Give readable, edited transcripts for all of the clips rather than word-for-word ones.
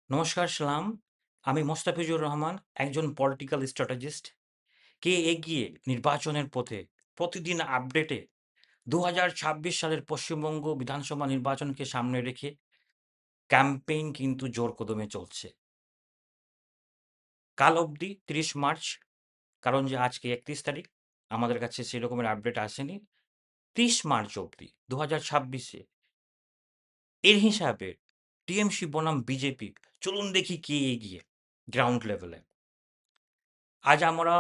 নমস্কার সালাম। আমি মোস্তাফিজুর রহমান, একজন পলিটিক্যাল স্ট্র্যাটেজিস্ট। কে এগিয়ে নির্বাচনের পথে প্রতিদিন আপডেটে ২০২৬ সালের পশ্চিমবঙ্গ বিধানসভা নির্বাচনকে সামনে রেখে ক্যাম্পেইন কিন্তু জোর কদমে চলছে। কাল অবধি ৩০ মার্চ, কারণ যে আজকে ৩১ তারিখ, আমাদের কাছে সেরকমের আপডেট আসেনি। ৩০ মার্চ অবধি ২০২৬-এ এর হিসাবে টিএমসি বনাম বিজেপি, চলুন দেখি কে এগিয়ে গ্রাউন্ড লেভেলে। আজ আমরা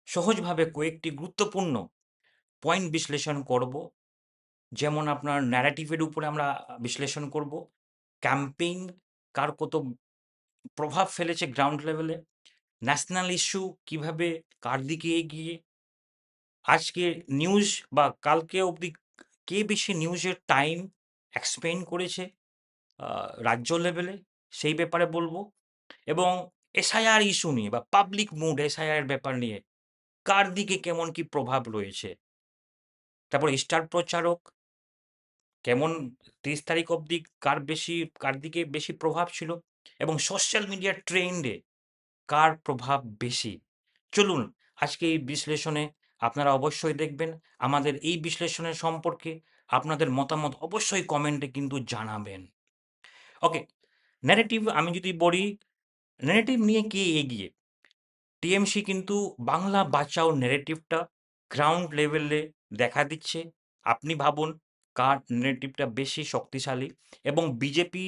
সহজভাবে কয়েকটি গুরুত্বপূর্ণ পয়েন্ট বিশ্লেষণ করব। যেমন আপনার ন্যারেটিভের উপরে আমরা বিশ্লেষণ করব, ক্যাম্পেইন কার কত প্রভাব ফেলেছে গ্রাউন্ড লেভেলে, ন্যাশনাল ইস্যু কিভাবে কার দিকে এগিয়ে, আজকে নিউজ বা কালকে অবধি কে বেশি নিউজের টাইম এক্সপেন্ড করেছে রাজ্য লেভেলে, সেই ব্যাপারে বলবো। এবং এসআইআর ইস্যু নিয়ে বা পাবলিক মুড এসআইআর ব্যাপার নিয়ে কার দিকে কেমন কি প্রভাব রয়েছে। তারপর স্টার প্রচারক কেমন ৩০ তারিখ অবধি কার দিকে বেশি প্রভাব ছিল, এবং সোশ্যাল মিডিয়ার ট্রেন্ডে কার প্রভাব বেশি। চলুন আজকে এই বিশ্লেষণে আপনারা অবশ্যই দেখবেন। আমাদের এই বিশ্লেষণের সম্পর্কে আপনাদের মতামত অবশ্যই কমেন্টে কিন্তু জানাবেন। ওকে, ন্যারেটিভ আমি যদি বলি, ন্যারেটিভ নিয়ে কে এগিয়ে? টিএমসি কিন্তু বাংলা বাঁচাও ন্যারেটিভটা গ্রাউন্ড লেভেলে দেখা দিচ্ছে। আপনি ভাবুন কার ন্যারেটিভটা বেশি শক্তিশালী, এবং বিজেপি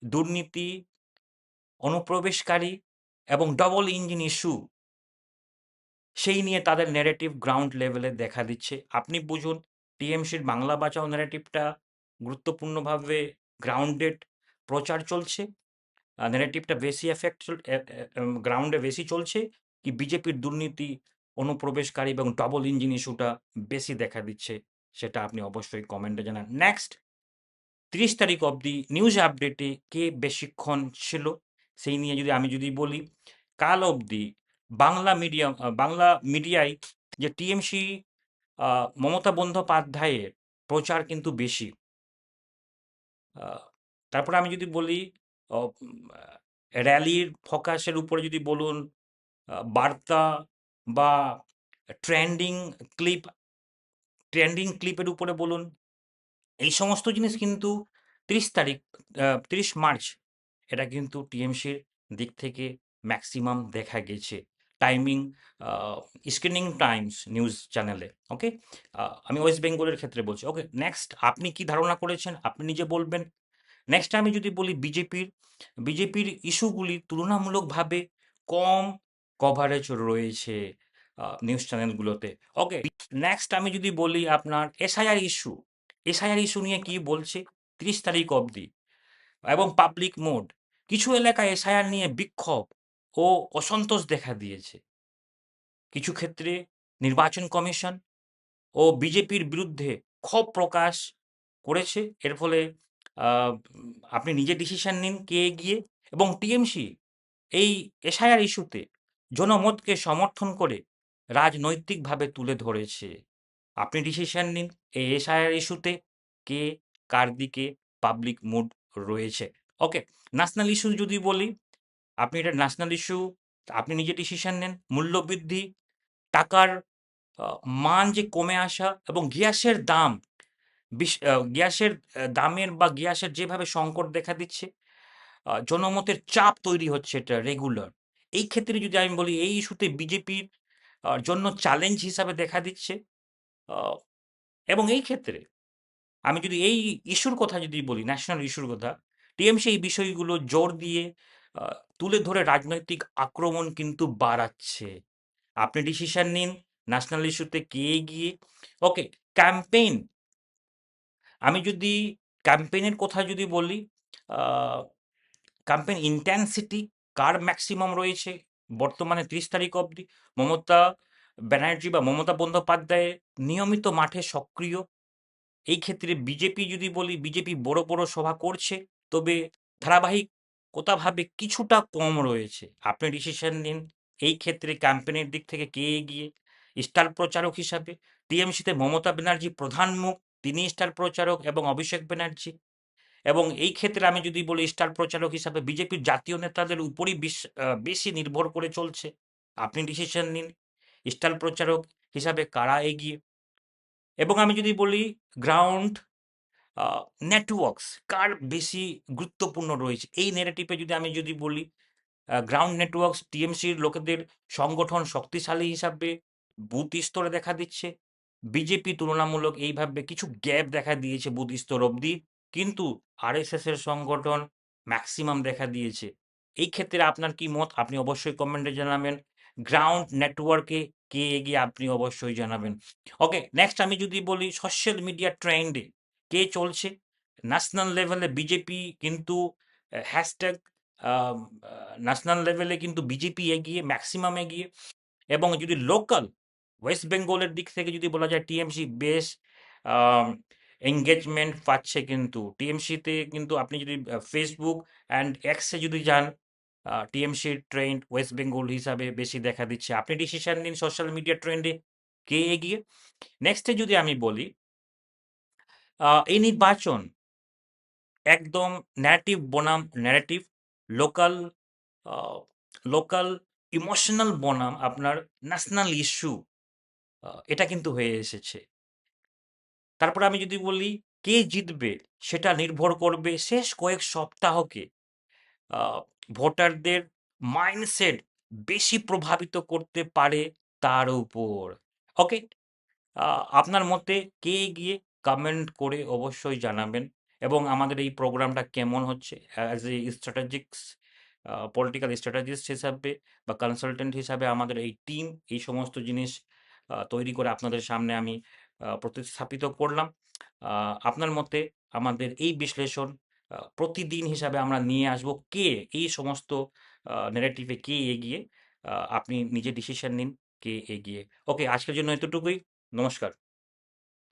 দুর্নীতি, অনুপ্রবেশকারী এবং ডবল ইঞ্জিন ইস্যু, সেই নিয়ে তাদের ন্যারেটিভ গ্রাউন্ড লেভেলে দেখা দিচ্ছে। আপনি বুঝুন, টিএমসির বাংলা বাঁচাও ন্যারেটিভটা গুরুত্বপূর্ণভাবে গ্রাউন্ডেড প্রচার চলছে, ন্যারেটিভটা বেশি এফেক্ট গ্রাউন্ডে বেশি চলছে, কি বিজেপির দুর্নীতি, অনুপ্রবেশকারী এবং ডবল ইঞ্জিন ইস্যুটা বেশি দেখা দিচ্ছে, সেটা আপনি অবশ্যই কমেন্টে জানান। নেক্সট, ৩০ তারিখ অবধি নিউজ আপডেটে কে বেশিক্ষণ ছিল, সেই নিয়ে যদি বলি, কাল অবধি বাংলা মিডিয়ায় যে টিএমসি মমতা বন্দ্যোপাধ্যায়ের প্রচার কিন্তু বেশি। তারপরে আমি যদি বলি, র্যালির ফোকাসের উপরে যদি বলুন, বার্তা বা ট্রেন্ডিং ক্লিপ ট্রেন্ডিং ক্লিপের উপরে বলুন, এই সমস্ত জিনিস কিন্তু ৩০ তারিখ ৩০ মার্চ, এটা কিন্তু টিএমসির দিক থেকে ম্যাক্সিমাম দেখা গেছে। টাইমিং, স্ক্রিনিং টাইমস নিউজ চ্যানেলে। ওকে, আমি ওয়েস্ট বেঙ্গলের ক্ষেত্রে বলছি। ওকে, নেক্সট আপনি কি ধারণা করেছেন আপনি নিজে বলবেন। নেক্সট আমি যদি বলি, বিজেপির ইস্যুগুলি তুলনামূলকভাবে কম কভারেজ রয়েছে নিউজ চ্যানেলগুলোতে। ওকে, নেক্সট আমি যদি বলি আপনার এসআইআর ইস্যু নিয়ে কি বলছে ৩০ তারিখ অবধি, এবং পাবলিক মোড, কিছু এলাকায় এসআইআর নিয়ে বিক্ষোভ ও অসন্তোষ দেখা দিয়েছে। কিছু ক্ষেত্রে নির্বাচন কমিশন ও বিজেপির বিরুদ্ধে ক্ষোভ প্রকাশ করেছে। এর ফলে আপনি নিজে ডিসিশন নিন কে এগিয়ে। এবং টিএমসি এই এসআইআর ইস্যুতে জনমতকে সমর্থন করে রাজনৈতিকভাবে তুলে ধরেছে। আপনি ডিসিশন নিন এই এসআইআর ইস্যুতে কে কার দিকে পাবলিক মুড রয়েছে। ওকে, ন্যাশনাল ইস্যু যদি বলি, আপনি এটা ন্যাশনাল ইস্যু, আপনি নিজে ডিসিশন নেন। মূল্যবৃদ্ধি, টাকার আ মান যে কমে আসা, এবং গ্যাসের দামের বা গ্যাসের যেভাবে সংকট দেখা দিচ্ছে, জনমতের চাপ তৈরি হচ্ছে এটা রেগুলার। এই ক্ষেত্রে যদি আমি বলি, এই ইস্যুতে বিজেপির জন্য চ্যালেঞ্জ হিসাবে দেখা দিচ্ছে। আ এবং এই ক্ষেত্রে আমি যদি এই ইস্যুর কথা যদি বলি, ন্যাশনাল ইস্যুর কথা, টিএমসি এই বিষয়গুলো জোর দিয়ে আ তুলে ধরে রাজনৈতিক আক্রমণ কিন্তু বাড়াচ্ছে। আপনি ডিসিশন নিন ন্যাশনাল ইস্যুতে কে এগিয়ে। ওকে, ক্যাম্পেইন, আমি যদি ক্যাম্পেইনের কথা যদি বলি, আ ক্যাম্পেইন ইনটেনসিটি কার ম্যাক্সিমাম রয়েছে বর্তমানে ৩০ তারিখ অবধি? মমতা ব্যানার্জি বা মমতা বন্দ্যোপাধ্যায় নিয়মিত মাঠে সক্রিয়। এই ক্ষেত্রে বিজেপি যদি বলি, বিজেপি বড় সভা করছে, তবে ধারাবাহিকতাভাবে কিছুটা কম রয়েছে। আপনি ডিসিশন নিন এই ক্ষেত্রে ক্যাম্পেইনের দিক থেকে কে এগিয়ে। স্টার প্রচারক হিসাবে টিএমসিতে মমতা ব্যানার্জি প্রধান মুখ, তিনি স্টার প্রচারক, এবং অভিষেক ব্যানার্জি। এবং এই ক্ষেত্রে আমি যদি বলি স্টার প্রচারক হিসাবে বিজেপির জাতীয় নেতাদের উপরই বেশি নির্ভর করে চলছে। আপনি ডিসিশন নিন, স্টার প্রচারক হিসাবে কারা এগিয়ে? এবং আমি যদি বলি গ্রাউন্ড নেটওয়ার্কস কার বেশি গুরুত্বপূর্ণ রয়েছে? এই ন্যারেটিভে যদি বলি গ্রাউন্ড নেটওয়ার্কস টিএমসির লোকেদের সংগঠন শক্তিশালী হিসাবে বুথ স্তরে দেখা দিচ্ছে। বিজেপি তুলনামূলক এইভাবে কিছু গ্যাপ দেখা দিয়েছে বুথ স্তর অবধি। কিন্তু আরএসএস এর সংগঠন ম্যাক্সিমাম দেখা দিয়েছে। এই ক্ষেত্রে আপনার কি মত? আপনি অবশ্যই কমেন্টে জানাবেন। গ্রাউন্ড নেটওয়ার্কে কে এগিয়ে? আপনি অবশ্যই জানাবেন। ওকে, নেক্সট আমি যদি বলি সোশ্যাল মিডিয়া ট্রেন্ডে কে চলছে? ন্যাশনাল লেভেলে বিজেপি কিন্তু হ্যাশট্যাগ ন্যাশনাল লেভেলে কিন্তু বিজেপি এগিয়ে, ম্যাক্সিমাম এগিয়ে। এবং যদি লোকাল ওয়েস্ট বেঙ্গলের দিক থেকে যদি বলা যায় টিএমসি বেশ এঙ্গেজমেন্ট পাচ্ছে, কিন্তু টিএমসিতে কিন্তু আপনি যদি ফেসবুক অ্যান্ড এক্সে যদি যান, টিএমসির ট্রেন্ড ওয়েস্ট বেঙ্গল হিসাবে বেশি দেখা দিচ্ছে। আপনি ডিসিশন নিন সোশ্যাল মিডিয়া ট্রেন্ডে কে এগিয়ে। নেক্সটে যদি আমি বলি এই নির্বাচন একদম ন্যারেটিভ বনাম ন্যারেটিভ, লোকাল লোকাল ইমোশনাল বনাম আপনার ন্যাশনাল ইস্যু, এটা কিন্তু হয়ে এসেছে। তারপরে আমি যদি বলি কে জিতবে, সেটা নির্ভর করবে শেষ কয়েক সপ্তাহকে ভোটারদের মাইন্ডসেট বেশি প্রভাবিত করতে পারে তার উপর। ওকে, আপনার মতে কে এগিয়ে? কমেন্ট করে অবশ্যই জানাবেন। এবং আমাদের এই প্রোগ্রামটা কেমন হচ্ছে as a strategics political strategist হিসাবে বা কনসালটেন্ট হিসাবে আমাদের এই টিম এই সমস্ত জিনিস তৈরি করে আপনাদের সামনে আমি প্রতিস্থাপিত করলাম। আপনার মতে আমাদের এই বিশ্লেষণ প্রতিদিন হিসাবে আমরা নিয়ে আসব কে এই সমস্ত ন্যারেটিভে কে এগিয়ে। আপনি নিজে ডিসিশন নিন কে এগিয়ে। ওকে, আজকের জন্য এতটুকুই। নমস্কার।